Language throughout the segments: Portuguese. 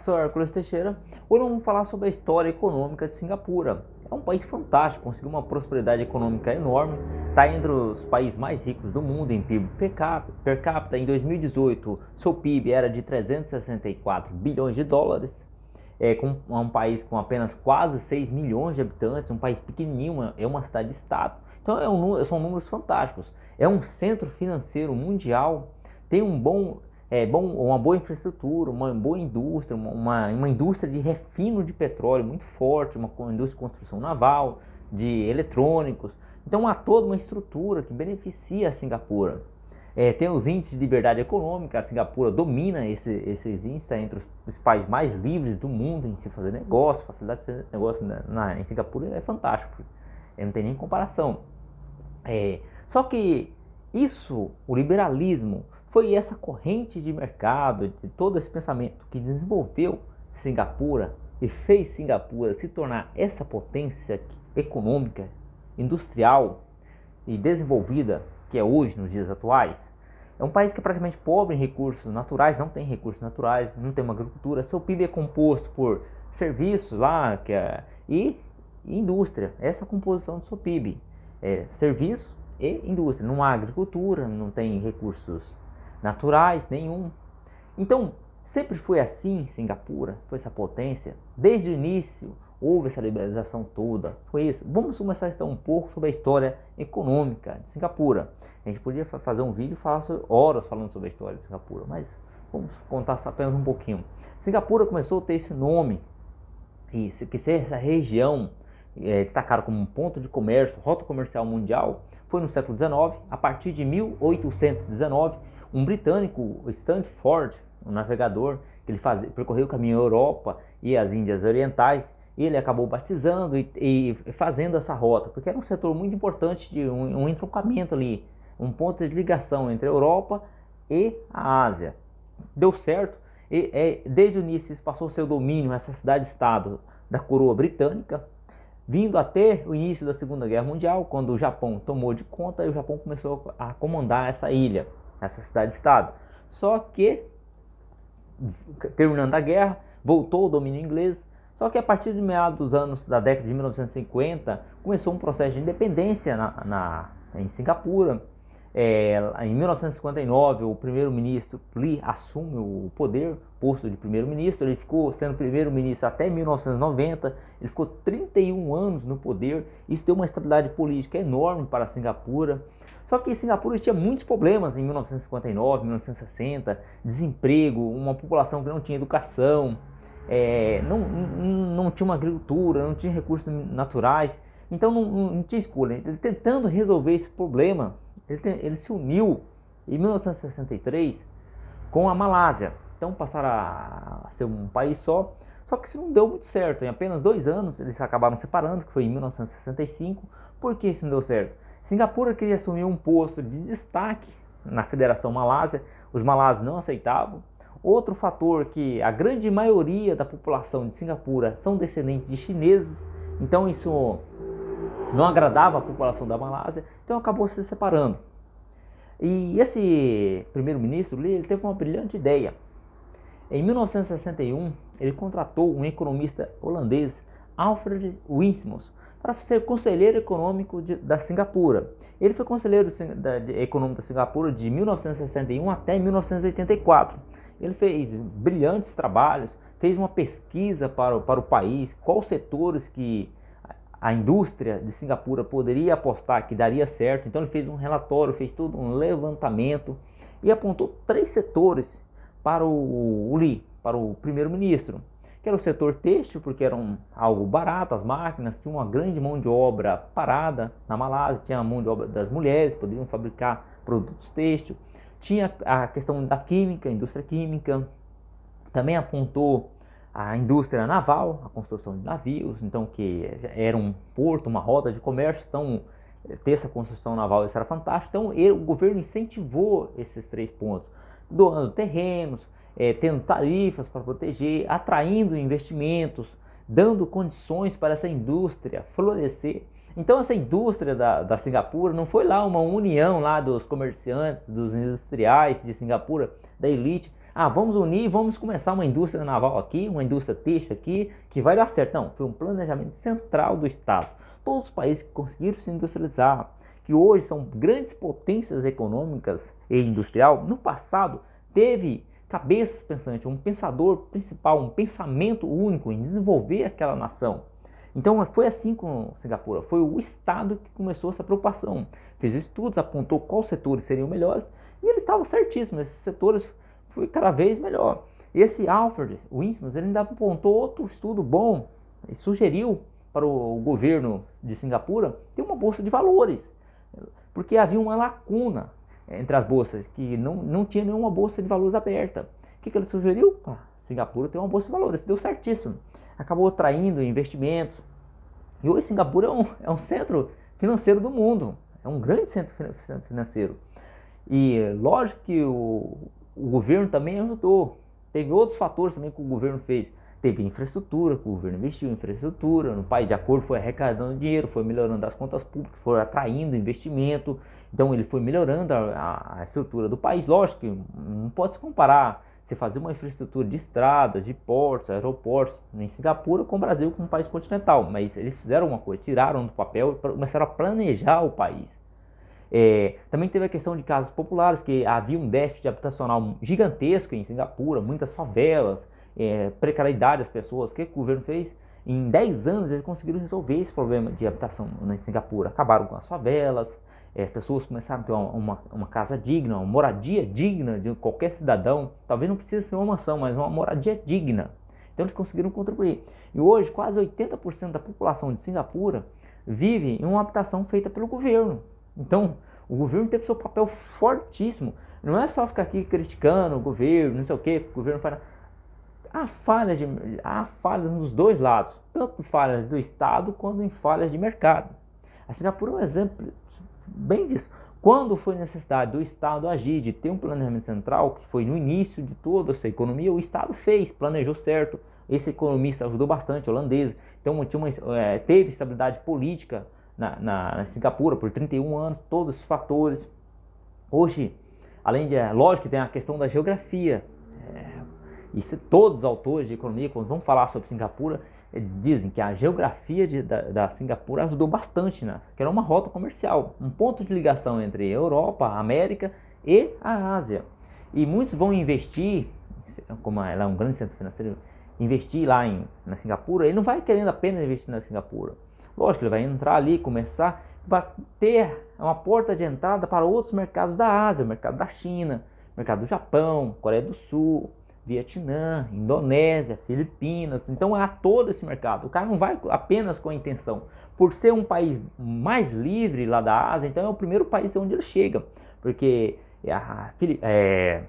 professor Hercules Teixeira. Hoje vamos falar sobre a história econômica de Singapura. É um país fantástico, conseguiu uma prosperidade econômica enorme, está entre os países mais ricos do mundo em PIB per capita. Em 2018, seu PIB era de 364 bilhões de dólares. É um país com apenas quase 6 milhões de habitantes, um país pequenininho, é uma cidade-estado. Então são números fantásticos. É um centro financeiro mundial, tem uma boa infraestrutura, uma boa indústria, uma indústria de refino de petróleo muito forte, uma indústria de construção naval, de eletrônicos. Então há toda uma estrutura que beneficia a Singapura. Tem os índices de liberdade econômica, a Singapura domina esses índices, está entre os países mais livres do mundo em se fazer negócio, facilidade de fazer negócio em Singapura é fantástico, não tem nem comparação. Só que o liberalismo, foi essa corrente de mercado, de todo esse pensamento que desenvolveu Singapura e fez Singapura se tornar essa potência econômica, industrial e desenvolvida que é hoje nos dias atuais. É um país que é praticamente pobre em recursos naturais, não tem recursos naturais, não tem uma agricultura. Seu PIB é composto por serviços e indústria. Essa é a composição do seu PIB. Serviços e indústria. Não há agricultura, não tem recursos naturais nenhum. Então, sempre foi assim Singapura, foi essa potência. Desde o início, houve essa liberalização toda. Foi isso. Vamos começar a estudar um pouco sobre a história econômica de Singapura. A gente podia fazer um vídeo e falar horas falando sobre a história de Singapura, mas vamos contar apenas um pouquinho. Singapura começou a ter esse nome, essa região destacada como um ponto de comércio, rota comercial mundial, foi no século XIX. A partir de 1819, um britânico, Stanford, um navegador, que ele percorreu o caminho à Europa e às Índias Orientais, ele acabou batizando e fazendo essa rota, porque era um setor muito importante de um entroncamento ali, um ponto de ligação entre a Europa e a Ásia. Deu certo, desde o início isso passou a ser o domínio, essa cidade-estado da coroa britânica, vindo até o início da Segunda Guerra Mundial, quando o Japão tomou de conta e o Japão começou a comandar essa ilha, essa cidade-estado. Só que, terminando a guerra, voltou o domínio inglês. Só que a partir de meados dos anos da década de 1950, começou um processo de independência em Singapura. Em 1959, o primeiro-ministro Lee assume o posto de primeiro-ministro. Ele ficou sendo primeiro-ministro até 1990. Ele ficou 31 anos no poder. Isso deu uma estabilidade política enorme para Singapura. Só que Singapura tinha muitos problemas em 1959, 1960, desemprego, uma população que não tinha educação, não tinha uma agricultura, não tinha recursos naturais, então não tinha escolha. Ele tentando resolver esse problema, ele se uniu em 1963 com a Malásia, então passaram a ser um país só que isso não deu muito certo. Em apenas 2 anos eles acabaram separando, que foi em 1965. Por que isso não deu certo? Singapura queria assumir um posto de destaque na Federação Malásia, os malásios não aceitavam. Outro fator, que a grande maioria da população de Singapura são descendentes de chineses, então isso não agradava a população da Malásia, então acabou se separando. E esse primeiro-ministro, ele teve uma brilhante ideia. Em 1961, ele contratou um economista holandês, Alfred Wismos, para ser conselheiro econômico da Singapura. Ele foi conselheiro econômico da Singapura de 1961 até 1984. Ele fez brilhantes trabalhos, fez uma pesquisa para o país, quais setores que a indústria de Singapura poderia apostar que daria certo. Então ele fez um relatório, fez todo um levantamento e apontou 3 setores para o Lee, para o primeiro-ministro, que era o setor têxtil, porque era algo barato, as máquinas, tinha uma grande mão de obra parada na Malásia, tinha a mão de obra das mulheres, poderiam fabricar produtos têxtil, tinha a questão da química, a indústria química, também apontou a indústria naval, a construção de navios, então que era um porto, uma rota de comércio, então ter essa construção naval, isso era fantástico. Então o governo incentivou esses 3 pontos, doando terrenos, tendo tarifas para proteger, atraindo investimentos, dando condições para essa indústria florescer. Então essa indústria da Singapura não foi lá uma união lá dos comerciantes, dos industriais de Singapura, da elite. Vamos unir, vamos começar uma indústria naval aqui, uma indústria têxtil aqui, que vai dar certo. Não, foi um planejamento central do Estado. Todos os países que conseguiram se industrializar, que hoje são grandes potências econômicas e industrial, no passado teve cabeças pensantes, um pensador principal, um pensamento único em desenvolver aquela nação. Então foi assim com Singapura, foi o Estado que começou essa preocupação, fez estudos, apontou quais setores seriam melhores e eles estavam certíssimos, esses setores foi cada vez melhor. Esse Alfred Winston, ele ainda apontou outro estudo bom e sugeriu para o governo de Singapura ter uma bolsa de valores, porque havia uma lacuna entre as bolsas, que não tinha nenhuma bolsa de valores aberta. O que ele sugeriu? Singapura tem uma bolsa de valores, deu certíssimo. Acabou atraindo investimentos. E hoje Singapura é um centro financeiro do mundo, é um grande centro financeiro. E lógico que o governo também ajudou. Teve outros fatores também que o governo fez. Teve infraestrutura, que o governo investiu em infraestrutura, no país de acordo foi arrecadando dinheiro, foi melhorando as contas públicas, foi atraindo investimento. Então ele foi melhorando a estrutura do país. Lógico que não pode se comparar você fazer uma infraestrutura de estradas, de portos, aeroportos em Singapura com o Brasil, como um país continental. Mas eles fizeram uma coisa, tiraram do papel e começaram a planejar o país. Também teve a questão de casas populares, que havia um déficit habitacional gigantesco em Singapura, muitas favelas, precariedade das pessoas. O que o governo fez? Em 10 anos eles conseguiram resolver esse problema de habitação em Singapura. Acabaram com as favelas, as pessoas começaram a ter uma casa digna, uma moradia digna de qualquer cidadão. Talvez não precise ser uma mansão, mas uma moradia digna. Então eles conseguiram contribuir. E hoje quase 80% da população de Singapura vive em uma habitação feita pelo governo. Então o governo teve seu papel fortíssimo. Não é só ficar aqui criticando o governo, não sei o que, o governo faz. Há falhas nos dois lados, tanto falhas do Estado quanto em falhas de mercado. A Singapura é um exemplo bem disso. Quando foi necessidade do Estado agir, de ter um planejamento central, que foi no início de toda essa economia, o Estado fez, planejou certo. Esse economista ajudou bastante, holandês. Então teve estabilidade política na Singapura por 31 anos, todos esses fatores. Hoje, além de, lógico que tem a questão da geografia. Isso todos os autores de economia, quando vão falar sobre Singapura, dizem que a geografia da Singapura ajudou bastante, né? Que era uma rota comercial, um ponto de ligação entre a Europa, a América e a Ásia. E muitos vão investir, como ela é um grande centro financeiro, investir lá na Singapura. Ele não vai querendo apenas investir na Singapura. Lógico, ele vai entrar ali, começar a ter uma porta de entrada para outros mercados da Ásia, o mercado da China, o mercado do Japão, Coreia do Sul, Vietnã, Indonésia, Filipinas. Então há todo esse mercado. O cara não vai apenas com a intenção. Por ser um país mais livre lá da Ásia, então é o primeiro país onde ele chega. Porque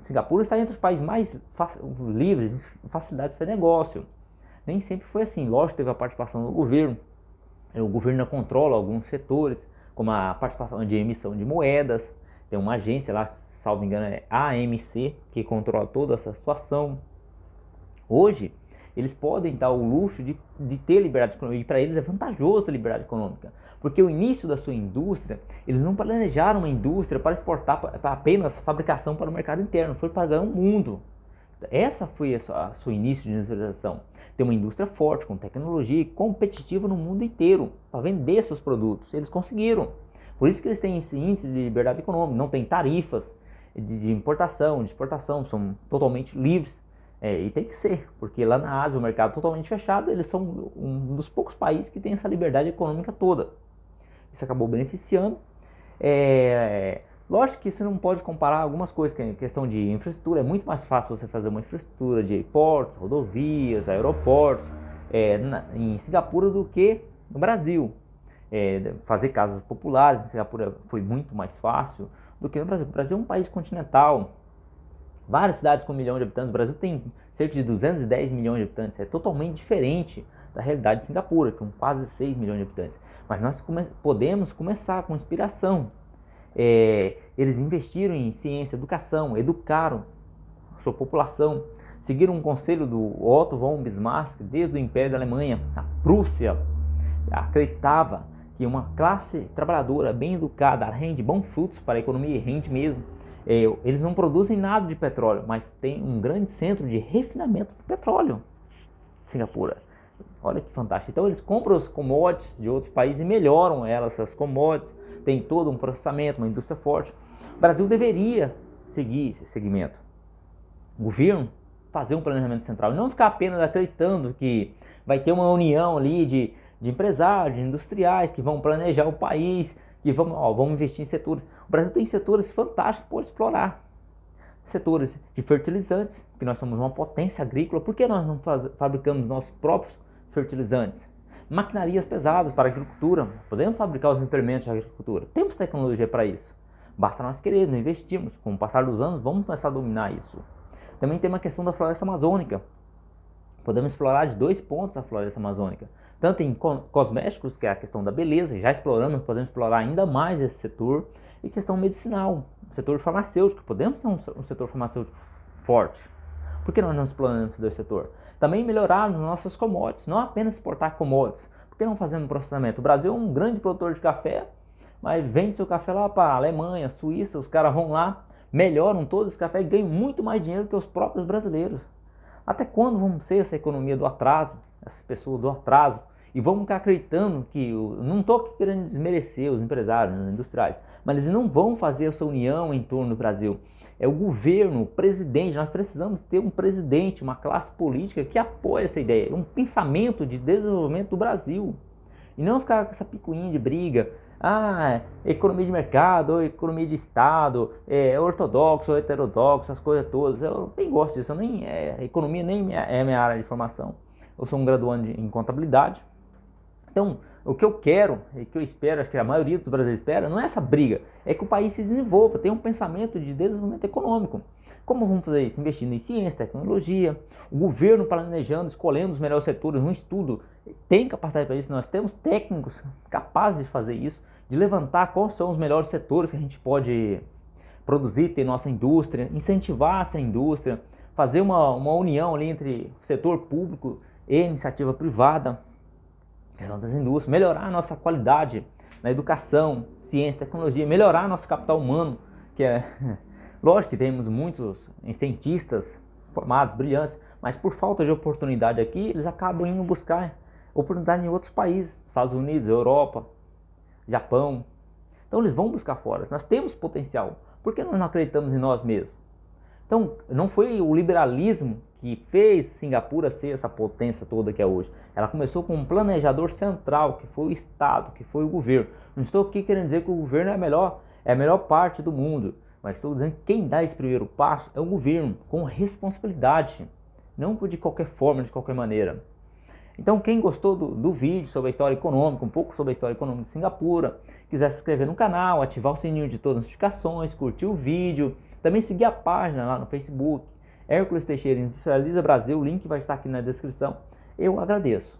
Singapura está entre os países mais livres, facilidades de fazer negócio. Nem sempre foi assim. Lógico, teve a participação do governo. O governo controla alguns setores, como a participação de emissão de moedas. Tem uma agência lá, salvo engano, é AMC, que controla toda essa situação. Hoje, eles podem dar o luxo de ter liberdade econômica, e para eles é vantajoso ter liberdade econômica, porque o início da sua indústria, eles não planejaram uma indústria para exportar para apenas fabricação para o mercado interno, foi para ganhar o mundo. Essa foi o seu início de industrialização. Ter uma indústria forte, com tecnologia e competitiva no mundo inteiro, para vender seus produtos. Eles conseguiram. Por isso que eles têm esse índice de liberdade econômica, não tem tarifas de importação, de exportação, são totalmente livres. E tem que ser, porque lá na Ásia o mercado é totalmente fechado, eles são um dos poucos países que tem essa liberdade econômica toda. Isso acabou beneficiando. Lógico que você não pode comparar algumas coisas, que a questão de infraestrutura, é muito mais fácil você fazer uma infraestrutura de portos, rodovias, aeroportos em Singapura do que no Brasil. Fazer casas populares em Singapura foi muito mais fácil do que no Brasil. O Brasil é um país continental, várias cidades com 1 milhão de habitantes. O Brasil tem cerca de 210 milhões de habitantes, é totalmente diferente da realidade de Singapura, com quase 6 milhões de habitantes. Mas nós podemos começar com inspiração. Eles investiram em ciência, educação, educaram a sua população, seguiram um conselho do Otto von Bismarck desde o Império da Alemanha. A Prússia acreditava que uma classe trabalhadora bem educada rende bons frutos para a economia, rende mesmo. Eles não produzem nada de petróleo, mas tem um grande centro de refinamento de petróleo, Singapura. Olha que fantástico. Então eles compram os commodities de outros países e melhoram essas commodities. Tem todo um processamento, uma indústria forte. O Brasil deveria seguir esse segmento. O governo fazer um planejamento central e não ficar apenas acreditando que vai ter uma união ali de empresários, de industriais que vão planejar o país, que vamos investir em setores. O Brasil tem setores fantásticos que pode explorar. Setores de fertilizantes, que nós somos uma potência agrícola, por que nós não fabricamos nossos próprios fertilizantes? Maquinarias pesadas para a agricultura, podemos fabricar os implementos de agricultura, temos tecnologia para isso, basta nós querermos, investirmos, com o passar dos anos vamos começar a dominar isso. Também tem uma questão da floresta amazônica, podemos explorar de 2 pontos a floresta amazônica, tanto em cosméticos, que é a questão da beleza, já exploramos, podemos explorar ainda mais esse setor, e questão medicinal, setor farmacêutico, podemos ter um setor farmacêutico forte. Por que nós não exploramos esse setor? Também melhorar as nossas commodities, não apenas exportar commodities. Por que não fazemos um processamento? O Brasil é um grande produtor de café, mas vende seu café lá para a Alemanha, Suíça, os caras vão lá, melhoram todos os cafés e ganham muito mais dinheiro que os próprios brasileiros. Até quando vamos ser essa economia do atraso, essas pessoas do atraso? E vamos ficar acreditando que, não estou querendo desmerecer os empresários, os industriais, mas eles não vão fazer essa união em torno do Brasil. É o governo, o presidente, nós precisamos ter um presidente, uma classe política que apoie essa ideia, um pensamento de desenvolvimento do Brasil. E não ficar com essa picuinha de briga, economia de mercado, ou economia de Estado, ortodoxo ou heterodoxo, essas coisas todas. Eu nem gosto disso, economia nem é minha área de formação. Eu sou um graduando em contabilidade. Então, o que eu quero e que eu espero, acho que a maioria dos brasileiros espera, não é essa briga, é que o país se desenvolva, tenha um pensamento de desenvolvimento econômico. Como vamos fazer isso? Investindo em ciência, tecnologia, o governo planejando, escolhendo os melhores setores, um estudo, tem capacidade para isso, nós temos técnicos capazes de fazer isso, de levantar quais são os melhores setores que a gente pode produzir, ter nossa indústria, incentivar essa indústria, fazer uma união ali entre o setor público e iniciativa privada, questão das indústrias, melhorar a nossa qualidade na educação, ciência, tecnologia, melhorar nosso capital humano, que é, lógico que temos muitos cientistas formados, brilhantes, mas por falta de oportunidade aqui, eles acabam indo buscar oportunidade em outros países, Estados Unidos, Europa, Japão, então eles vão buscar fora, nós temos potencial, por que nós não acreditamos em nós mesmos? Então, não foi o liberalismo que fez Singapura ser essa potência toda que é hoje. Ela começou com um planejador central, que foi o Estado, que foi o governo. Não estou aqui querendo dizer que o governo é a melhor parte do mundo, mas estou dizendo que quem dá esse primeiro passo é o governo, com responsabilidade, não de qualquer forma, de qualquer maneira. Então, quem gostou do vídeo sobre a história econômica, um pouco sobre a história econômica de Singapura, quiser se inscrever no canal, ativar o sininho de todas as notificações, curtir o vídeo, também seguir a página lá no Facebook, Hércules Teixeira Industrializa Brasil, o link vai estar aqui na descrição. Eu agradeço.